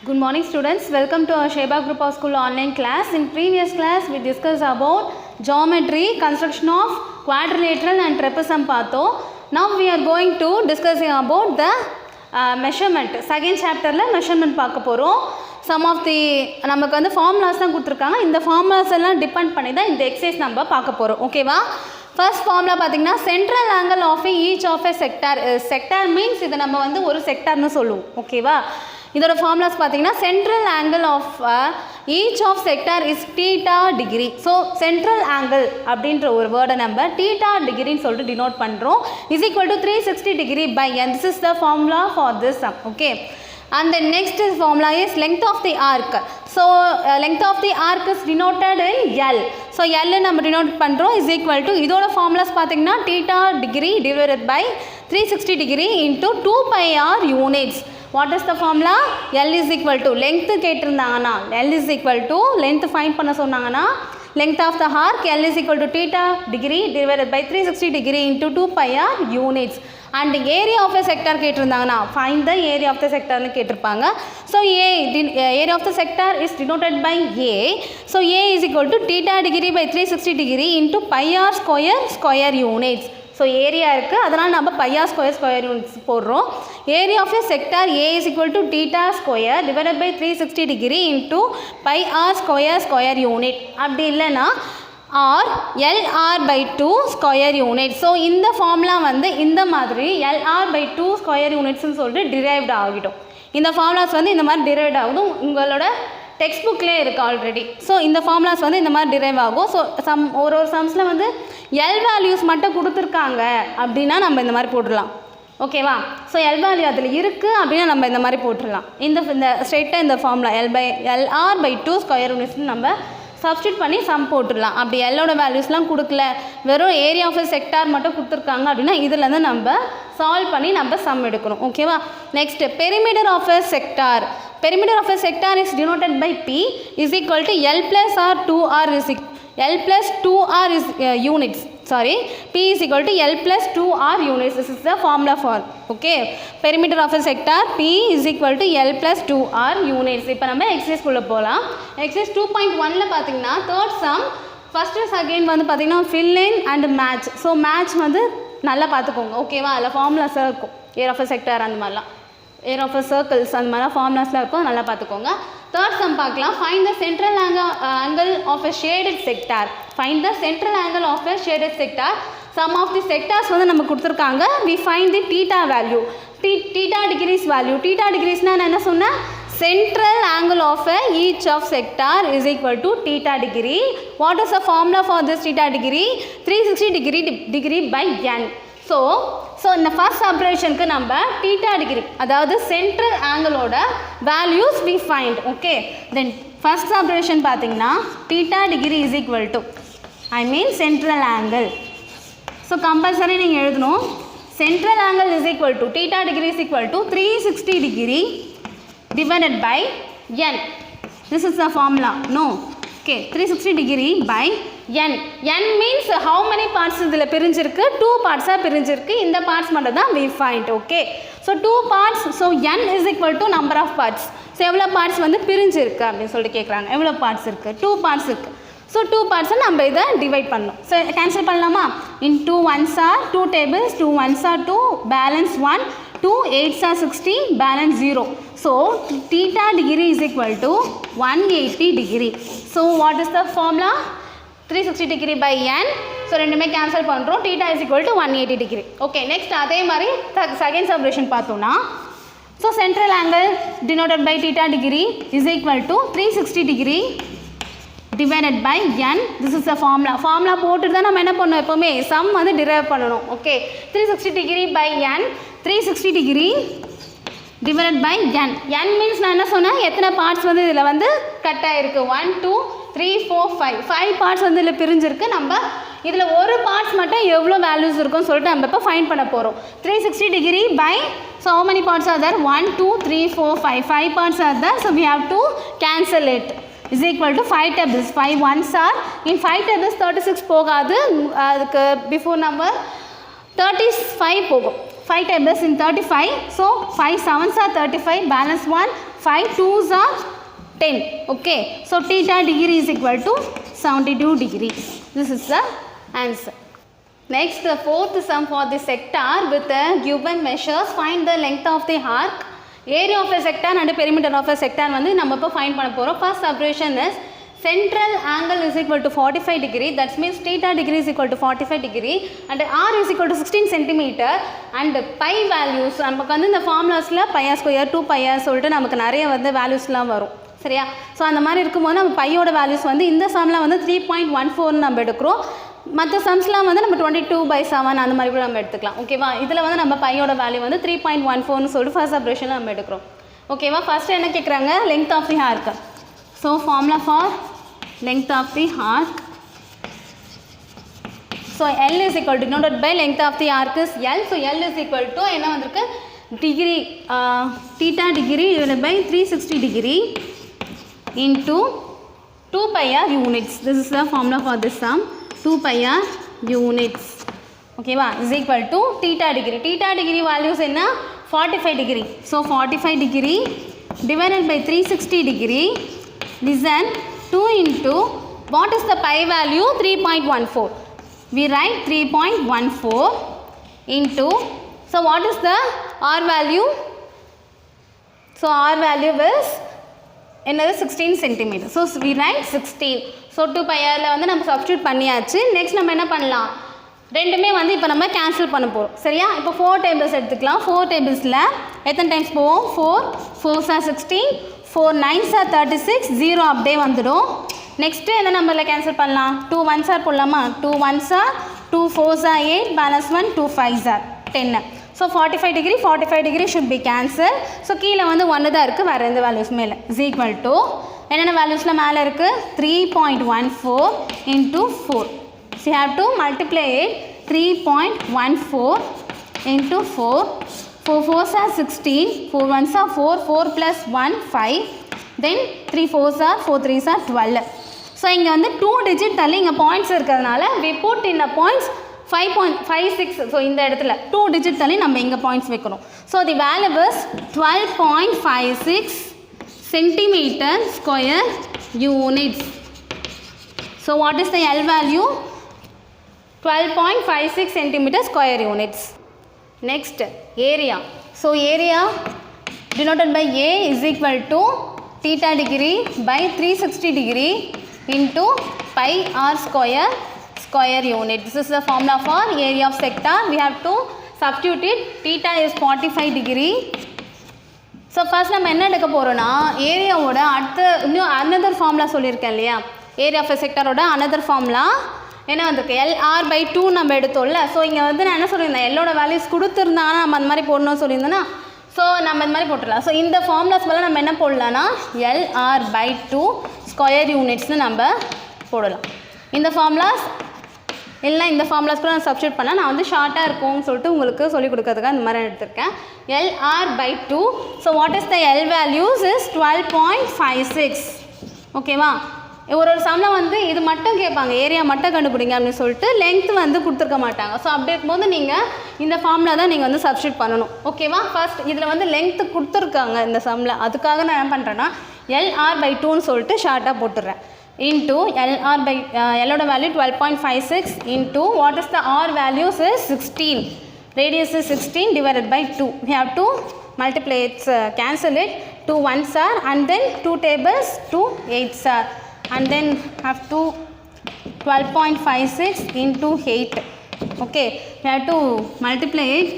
Good morning students, welcome to our Sheba Group of School online class. In previous class we discussed about geometry, construction of quadrilateral and trapezium paatho. Now we are going to discussing about the measurement. Second chapter la measurement paaka porom. Some of the நமக்கு வந்து formulas தான் கொடுத்திருக்காங்க. இந்த formulas எல்லாம் depend பண்ணி தான் இந்த exercise நம்ம பார்க்க போறோம். ஓகேவா? First formula பாத்தீங்கன்னா central angle of each of a sector. Sector means இது நம்ம வந்து ஒரு sector னு சொல்லுவோம். ஓகேவா? இதோட formulas பாத்தீங்கன்னா central angle of each of sector is theta degree. So central angle அப்படின்ற ஒரு வேர்டை நம்ம theta degree ன்னு சொல்லிட்டு denote பண்றோம். is equal to 360 degree by n. This is the formula for this sum. Okay. And the next formula is length of the arc. So length of the arc is denoted in L. So L நம்ம denote பண்றோம் is equal to இதோட formulas பாத்தீங்கன்னா theta degree divided by 360 degree into 2 pi r units. What is the formula? L is equal to length கேட்டிருந்தாங்கன்னா L is equal to length find பண்ண சொன்னாங்கன்னா length of the arc L is equal to theta degree divided by 360 degree into 2 pi r units. And the area of a sector கேட்டிருந்தாங்கன்னா find the area of the sector னு கேட்டிருப்பாங்க. So area of the sector is denoted by A. So A is equal to theta degree by 360 degree into pi r square units. So area இருக்கு அதனால நம்ம pi r square units போடுறோம். Area of a sector A is equal to theta square divided by 360 degree into pi r square unit. அப்படி இல்லைனா or LR by 2 square unit. So இந்த formula வந்து இந்த மாதிரி LR by 2 square units னு சொல்லிட்டு derived ஆகிடும். இந்த formulas வந்து இந்த மாதிரி derived ஆகும் உங்களோட டெக்ஸ்ட் புக்லேயே இருக்கு ஆல்ரெடி. ஸோ இந்த ஃபார்முலாஸ் வந்து இந்த மாதிரி டிரைவ் ஆகும். ஸோ ஒரு சம்ஸில் வந்து எல் வேல்யூஸ் மட்டும் கொடுத்துருக்காங்க அப்படின்னா நம்ம இந்த மாதிரி போட்டுடலாம். ஓகேவா? ஸோ எல் வேல்யூ அதில் இருக்குது அப்படின்னா நம்ம இந்த மாதிரி போட்டுடலாம். இந்த ஸ்ட்ரெயிட்டாக இந்த ஃபார்முலா LR by 2 ஸ்கொயர் யூனிட்ஸ்னு நம்ம சப்ஸ்டியூட் பண்ணி சம் போட்டுடலாம். அப்படி எல்லோட வேல்யூஸ்லாம் கொடுக்கல வெறும் ஏரியா ஆஃப் செக்டார் மட்டும் கொடுத்துருக்காங்க அப்படின்னா இதுலேருந்து நம்ம சால்வ் பண்ணி நம்ம சம் எடுக்கணும். ஓகேவா? Next perimeter of a sector. Perimeter of a sector is denoted by P is equal to L plus R 2R is L plus 2R is units. Sorry, P is equal to L plus 2R units. This is the formula for. Okay. Perimeter of a sector P is equal to L plus 2R units. இப்போ நம்ம exercise குள்ள போலாம். Exercise 2.1ல பாத்தீங்கன்னா third sum first is again வந்து பாத்தீங்கன்னா fill in and match. So match வந்து நல்லா பாத்துக்கோங்க. ஓகேவா? அதுல formulas இருக்கும். Area of a sector அந்த மாதிரிலாம் area of a circles அந்த மாதிரி ஃபார்முலாஸ்லாம் இருக்கும் நல்லா பார்த்துக்கோங்க. தேர்ட் சம் பார்க்கலாம். Find the central angle of a shaded sector. Find the central angle of a shaded sector. Sum of the sectors வந்து நம்ம கொடுத்துருக்காங்க. we find the theta value. theta degrees value. theta degreesனா நான் என்ன சொன்னேன்? central angle of each of sector is equal to theta degree. What is the formula for this theta degree? 360 degree by n. So இந்த first operation க்கு நம்ம theta degree அதாவது central angle ஓட values we find. Okay, then first operation பாத்தீங்கன்னா theta degree is equal to central angle. So compulsory நீங்க எழுதணும் central angle is equal to theta degree is equal to 360 degree divided by n. This is the formula. No. Okay, 360 degree by n. n means how many parts இதில் பிரிஞ்சிருக்கு? 2 parts பிரிஞ்சிருக்கு. இந்த parts மட்டும் தான் we find. Okay, so 2 parts. So n is equal to number of parts. So எவ்வளோ parts வந்து பிரிஞ்சிருக்கு அப்படின்னு சொல்லிட்டு கேட்குறாங்க. எவ்வளோ parts இருக்கு? 2 parts இருக்கு. So 2 parts நம்ம இதை divide பண்ணணும். So cancel பண்ணலாமா? In 2 ones are 2 tables, 2 ones are 2, balance 1, 2 8s are 60, balance 0. So theta degree is equal to 180 degree. So what is the formula? 360 degree by n. So ரெண்டுமே cancel பண்ணுறோம். theta is equal to 180 degree. Okay, next அதே மாதிரி second subdivision பார்த்தோம்னா so central angle denoted by theta degree is equal to 360 degree divided by n. This is the formula. formula போட்டுட்டு தான் நம்ம என்ன பண்ணணும் எப்போவுமே sum வந்து derive பண்ணணும். Okay, 360 degree by n, 360 degree divided by n. n means நான் என்ன சொன்னேன் எத்தனை பார்ட்ஸ் வந்து இதில் வந்து கட் ஆகிருக்கு 1 2 3 4 5 பார்ட்ஸ் வந்து இதில் பிரிஞ்சிருக்கு. நம்ம இதில் ஒரு பார்ட்ஸ் மட்டும் எவ்வளோ வேல்யூஸ் இருக்குன்னு சொல்லிட்டு நம்ம இப்போ ஃபைண்ட் பண்ண போகிறோம். 360 degree by so how many parts are there? 1 2 3 4 5 parts are there. So we have to cancel it. Is equal to 5 tables. 5 ones are in 5 tables 36 போகாது. அதுக்கு பிஃபோர் நம்பர் 35 போகும். 5 tables in 35. So 5 7s are 35, balance 1, 5 2s are 10. Okay, so theta degree is equal to 72 degrees. This is the answer. Next, the fourth sum for the sector with the given measures. Find the length of the arc, area of a sector and perimeter of a sector வந்து நம்ம இப்போ find பண்ண போகிறோம். First observation is central angle is equal to 45 degree. That means theta degree is equal to 45 degree and r is equal to 16 centimeter and pi values நமக்கு வந்து இந்த ஃபார்முலாஸில் pi r square 2 pi r சொல்லிட்டு நமக்கு நிறைய வந்து வேல்யூஸ்லாம் வரும் சரியா. So அந்த மாதிரி இருக்கும்போது நம்ம பையோட வேல்யூஸ் வந்து இந்த சம்மில் வந்து 3.14 நம்ம எடுக்கிறோம். மற்ற சம்ஸ்லாம் வந்து நம்ம 22/7 அந்த மாதிரி கூட நம்ம எடுத்துக்கலாம் ஓகேவா. இதில் வந்து நம்ம பையோட வேல்யூ வந்து 3.14ன்னு சொல்லிட்டு ஃபர்ஸ்ட் ஆப்ரேஷனில் நம்ம எடுக்கிறோம் ஓகேவா. ஃபர்ஸ்ட் என்ன கேட்குறாங்க, length of the arc. So formula for length of the arc. So L is equal to denoted by length of the arc is L. So L is equal to என்ன வந்திருக்கு degree theta degree divided by 360 degree into 2 pi r units. This is the formula for this sum. 2 pi r units. Okay va, is equal to theta degree. Theta degree values என்ன 45 degree. So 45 degree divided by 360 degree. Listen. 2 into what is the pi value 3.14. We write 3.14 into, so what is the r value? So r value is another 16 centimeter. So we write 16. So 2 pi r வந்து நம்ம substitute பண்ணியாச்சு. Next நம்ம என்ன பண்ணலாம், ரெண்டுமே வந்து இப்போ நம்ம கேன்சல் பண்ண போகிறோம் சரியா. இப்போ 4 tables எடுத்துக்கலாம். 4 tablesல எத்தனை டைம்ஸ் போவோம், 4 4s are 16, 4 9s are 36, 0 அப்படியே வந்துடும். நெக்ஸ்ட்டு எந்த நம்பரில் கேன்சல் பண்ணலாம், 2 1s are போடலாமா, 2 1s are 2 4s are 8, balance 1 2 5s are 10. So 45 degree should be cancel. So கீழே வந்து 1 தான் இருக்குது, வேறு எந்த வேல்யூஸ் மேலே is equal to என்னென்ன வேல்யூஸில் மேலே இருக்குது 3.14 into 4. So you have to multiply it 3.14 into 4. 4 4s are 16, 4 1s are 4, 4 plus 1 5, then 3 4s are 4 3s are 12. So இங்கே வந்து 2 digit தள்ளி இங்கே பாயிண்ட்ஸ் இருக்கிறதுனால we put in the points 5.56. So இந்த இடத்துல 2 digit தள்ளி நம்ம இங்கே பாயிண்ட்ஸ் வைக்கணும். So the value is 12.56 centimeter square units. So what is the L value, 12.56 centimeter square units. Next, area. So area denoted by A is equal to theta degree by 360 degree into pi r square unit. This is the formula for area of sector. We have to substitute it. Theta is 45 degree. So first நம்ம என்ன எடுக்க போகிறோன்னா, ஏரியாவோட அடுத்த இன்னும் another formula சொல்லியிருக்கேன் இல்லையா, area of செக்டரோட another formula என்ன வந்திருக்கு, LR/2 நம்ம எடுத்தோம்ல. ஸோ இங்கே வந்து நான் என்ன சொல்லியிருந்தேன், எல்லோட வேல்யூஸ் கொடுத்துருந்தாங்கன்னா நம்ம அந்த மாதிரி போடணும்னு சொல்லியிருந்தேன்னா, ஸோ நம்ம இந்த மாதிரி போட்டுடலாம். ஸோ இந்த ஃபார்முலாஸ் மேலே நம்ம என்ன போடலாம்னா LR/2 ஸ்கொயர் யூனிட்ஸ்னு நம்ம போடலாம். இந்த ஃபார்முலாஸ் இல்லை, இந்த ஃபார்முலாஸ் கூட நான் சப்ஸ்டியூட் பண்ணேன். நான் வந்து ஷார்ட்டாக இருக்கும்னு சொல்லிட்டு உங்களுக்கு சொல்லிக் கொடுக்கறதுக்காக இந்த மாதிரி எடுத்திருக்கேன். LR/2. So what is the L values is 12.56. ஓகேவா. ஒரு சம்மில் வந்து இது மட்டும் கேட்பாங்க, ஏரியா மட்டும் கண்டுபிடிங்க அப்படின்னு சொல்லிட்டு லென்த் வந்து கொடுத்துருக்க மாட்டாங்க. ஸோ அப்படி இருக்கும்போது நீங்கள் இந்த ஃபார்முலா தான் நீங்கள் வந்து சப்ஸ்டியூட் பண்ணணும் ஓகேவா. ஃபர்ஸ்ட் இதில் வந்து லென்த்து கொடுத்துருக்காங்க இந்த சம்மில், அதுக்காக நான் என்ன பண்ணுறேன்னா LR/2ன்னு சொல்லிட்டு ஷார்ட்டாக போட்டுடுறேன். into Lோட value 12.56 into what is the R values is 16, radius is 16 divided by 2. We have to multiply it, cancel it, 2 1s are and then 2 tables 2 8s are. And then have to 12.56 into 8. Okay, we have to multiply it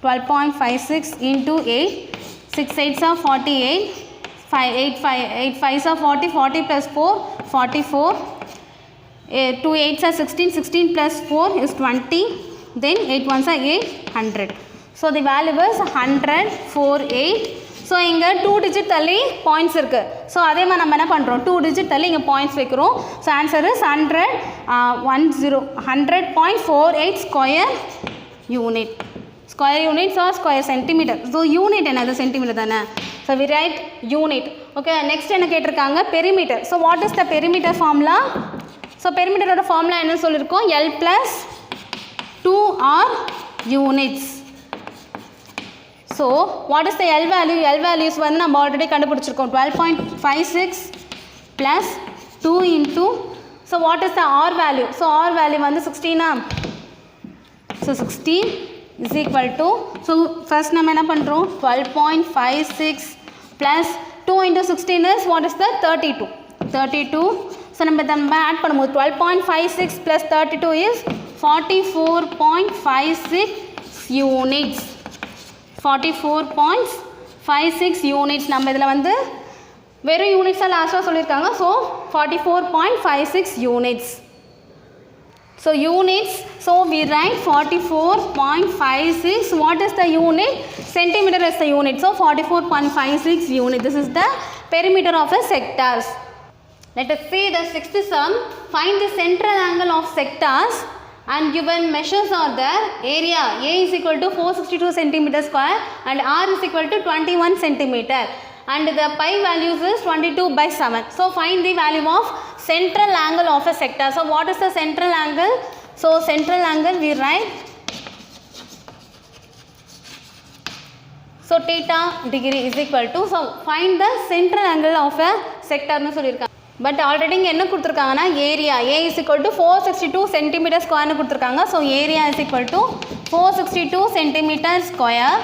12.56 into 8. 6 8s are 48, 8 5s are 40, 40 plus 4 44, 2 8s are 16, 16 plus 4 is 20, then 8 1s are 8, 100. So the value is 100.48. So இங்கே 2 digit தள்ளி points இருக்குது. So அதே மாதிரி நம்ம என்ன பண்ணுறோம், 2 digit தள்ளி இங்கே பாயிண்ட்ஸ் வைக்கிறோம். So answer is 100.48 square unit. Square units are square centimetre. So unit என்னது, சென்டிமீட்டர் தானே. So we write unit. Okay, next என்ன கேட்டிருக்காங்க, perimeter. So what is the perimeter formula. So பெரிமீட்டரோட ஃபார்முலா என்ன சொல்லியிருக்கோம், L + 2R units. So what is the L value? L values வந்து நம்ம already கண்டுபிடிச்சிருக்கோம் 12.56 plus 2 into, so what is the R value? So R value வந்து 16. So 16 is equal to, so first நம்ம என்ன பண்ணுறோம் 12.56 plus 2 into 16 is what is the 32. So நம்ம add பண்ணும்போது 12.56 plus 32 is 44.56 units. 44.56 units. நம்ம இதில் வந்து வெறும் யூனிட்ஸாக லாஸ்ட்டாக சொல்லியிருக்காங்க. So 44.56 units. So units, so we write 44.56. What is the unit? Centimeter is the unit. So 44.56 unit. This is the perimeter of a sectors. Let us see the sixth sum. Find the central angle of sectors and given measures are there. Area A is equal to 462 centimeter square and R is equal to 21 centimeter. And the pi values is 22/7. So find the value of central angle of a sector. So what is the central angle? So central angle we write, so theta degree is equal to, so find the central angle of a sector nu sollirukanga. But already இங்க என்ன கொடுத்திருக்காங்கன்னா area A is equal to 462 centimeter square nu கொடுத்திருக்காங்க. So area is equal to 462 centimeter square.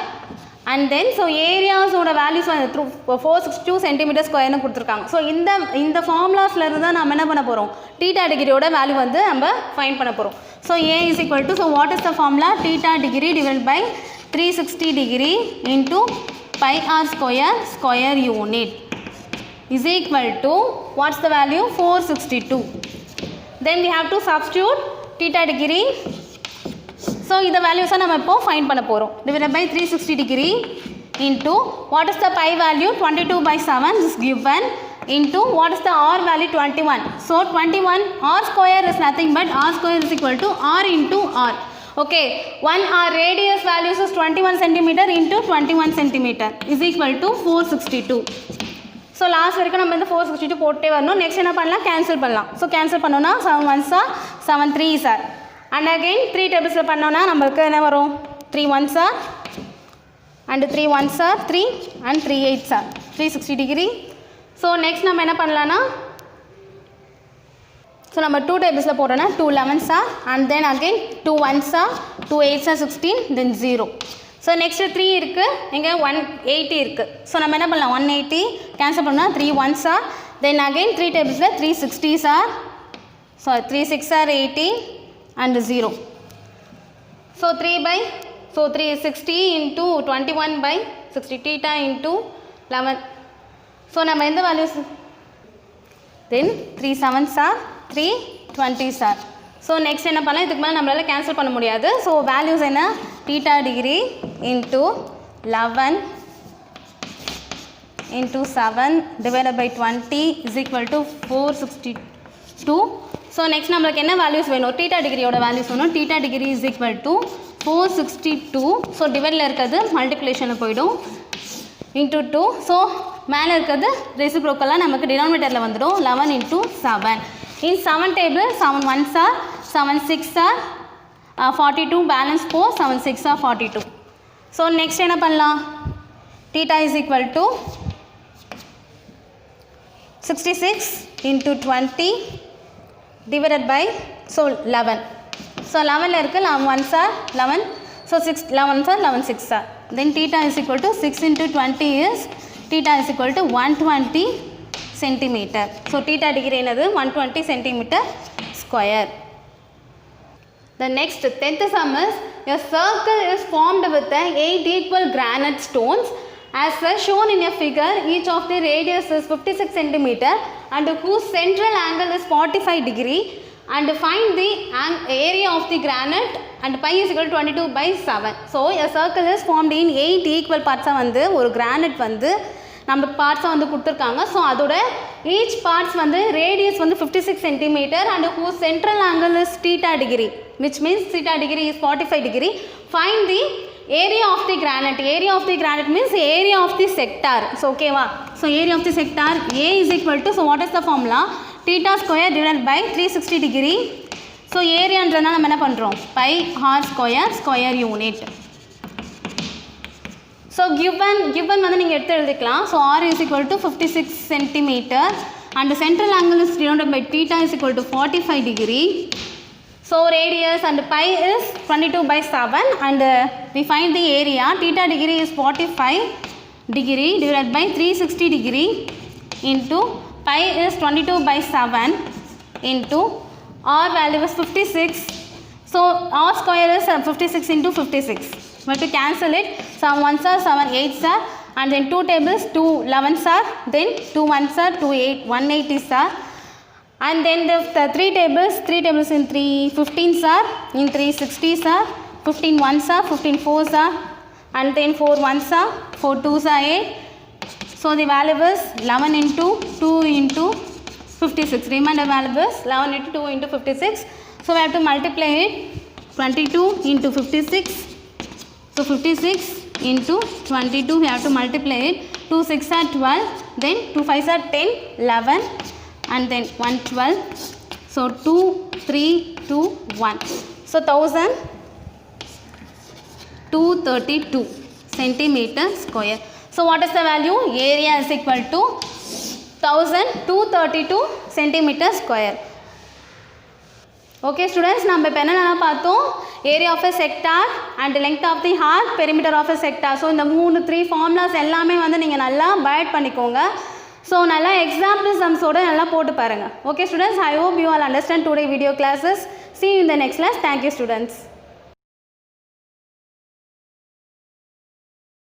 And then so areas ஓட values வந்து through 462 centimeter square னு கொடுத்திருக்காங்க. So இந்த ஃபார்முலாஸ்ல இருந்து தான் நம்ம என்ன பண்ண போகிறோம் theta டிகிரியோட வேல்யூ வந்து நம்ம ஃபைண்ட் பண்ண போகிறோம். So A is equal to, so what is the formula? theta degree divided by 360 degree into pi r square unit is equal to, what's the value? 462. Then we have to substitute theta degree. So இந்த values நம்ம இப்போ find பண்ண போகிறோம். divided by 360 degree into, what is the pi value? 22/7 is given into, what is the R value? 21. So 21, R square is nothing but R square is equal to R into R. Okay, 1 R radius values is 21 centimeter into 21 centimeter is equal to 462. So last வரைக்கும் நம்ம இந்த 462 போட்டே வரணும். Next என்ன பண்ணலாம்? Cancel பண்ணலாம். So cancel பண்ணோன்னா 7 1s are 7 3s are. And again 3 tablesல பண்ணோன்னா நம்மளுக்கு என்ன வரும்? 3 1s are and 3 1s are 3 and 3 8s are 360 degree. So next நம்ம என்ன பண்ணலான்னா, ஸோ நம்ம 2 tablesல போடுறோன்னா 2 11s are and then again 2 1s are 2 8s are 16 then 0. So next 3 இருக்குது, இங்கே 180 இருக்குது. ஸோ நம்ம என்ன பண்ணலாம்? 180 கேன்சல் பண்ணால் 3 1s are, then again 3 tablesல 3 60s are, so 3 6 are 80 and 0. So 360 into 21/60 theta into 11. So நம்ம எந்த values? Then 3 7s are 3 20s are. So next என்ன பண்ணலாம்? இதுக்கு மேலே நம்மளால் கேன்சல் பண்ண முடியாது. ஸோ வேல்யூஸ் என்ன? theta degree into 11 into 7 divided by 20 is equal to 462. So next நம்மளுக்கு என்ன வேல்யூஸ் வேணும்? theta டிகிரியோட வேல்யூஸ் வேணும். theta degree is equal to 462. So டிவைடில் இருக்கிறது மல்டிப்ளிகேஷனில் போயிடும் into 2. ஸோ மேலே இருக்கிறது ரெசிப்ரோக்கலாக நமக்கு டினாமினேட்டரில் வந்துடும் 11 into 7. In 7 table 7 1s are 7 6 are 42 balance 4 7 6 are 42. So next என்ன பண்ணலாம்? theta is equal to 66 into 20 divided by, so 11. So 11 இருக்குது 11 1s are 11. So 6 11s are 11 6s are. Then theta is equal to 6 into 20 is, theta is equal to 120 centimeter. So theta degree என்னது? 120 centimeter square. The next 10th sum is, a circle is formed with 8 equal granite stones as shown in a figure. Each of the radius is 56 centimeter and whose central angle is 45 degree, and find the area of the granite and pi is equal to 22/7. So a circle is formed in 8 equal parts. வந்து ஒரு granite வந்து நம்ம பார்ட்ஸை வந்து கொடுத்துருக்காங்க. So அதோட each parts வந்து radius வந்து 56 centimeter and whose central angle is theta degree, which means theta degree is 45 degree. Find the area of the granite. Area of the granite means area of the sector. So okay va? So area of the sector A is equal to, so what is the formula? theta square divided by 360 degree. So ஏரியான்றதுனால நம்ம என்ன பண்ணுறோம்? pi r square unit. So given வந்து நீங்கள் எடுத்து எழுதிக்கலாம். So r is equal to 56 centimeter and the central angle is denoted by theta is equal to 45 degree. So radius and pi is 22 by 7 and we find the area. Theta degree is 45 degree divided by 360 degree into pi is 22 by 7 into r value is 56. So r square is 56 into 56. We have to cancel it. 7 1s are 7 8s are and then 2 tables 2 11s are then 2 1s are 2 8 180s are and then the 3 tables in 3 15s are in 3 60s are 15 1s are 15 4s are and then 4 1s are 4 2s are 8. So the value is 11 into 2 into 56. Remainder value is 11 into 2 into 56. So we have to multiply it 22 into 56. So 56 into 22 we have to multiply it. 2 6 are 12, then 2 5 are 10, 11 and then 1 12. So 2 3 2 1. So 1232 centimeter square. So what is the value? Area is equal to 1232 centimeter square. Okay students, நம்ம இப்போ என்னென்னலாம் பார்த்தோம்? Area of a sector and length of the arc, perimeter of a sector. So இந்த 3 formulas எல்லாமே வந்து நீங்கள் நல்லா byte பண்ணிக்கோங்க. ஸோ நல்லா எக்ஸாம்பிள் சம்ஸோடு நல்லா போட்டு பாருங்கள். Okay students, I hope you all understand today video classes. See you in the next class. Thank you students.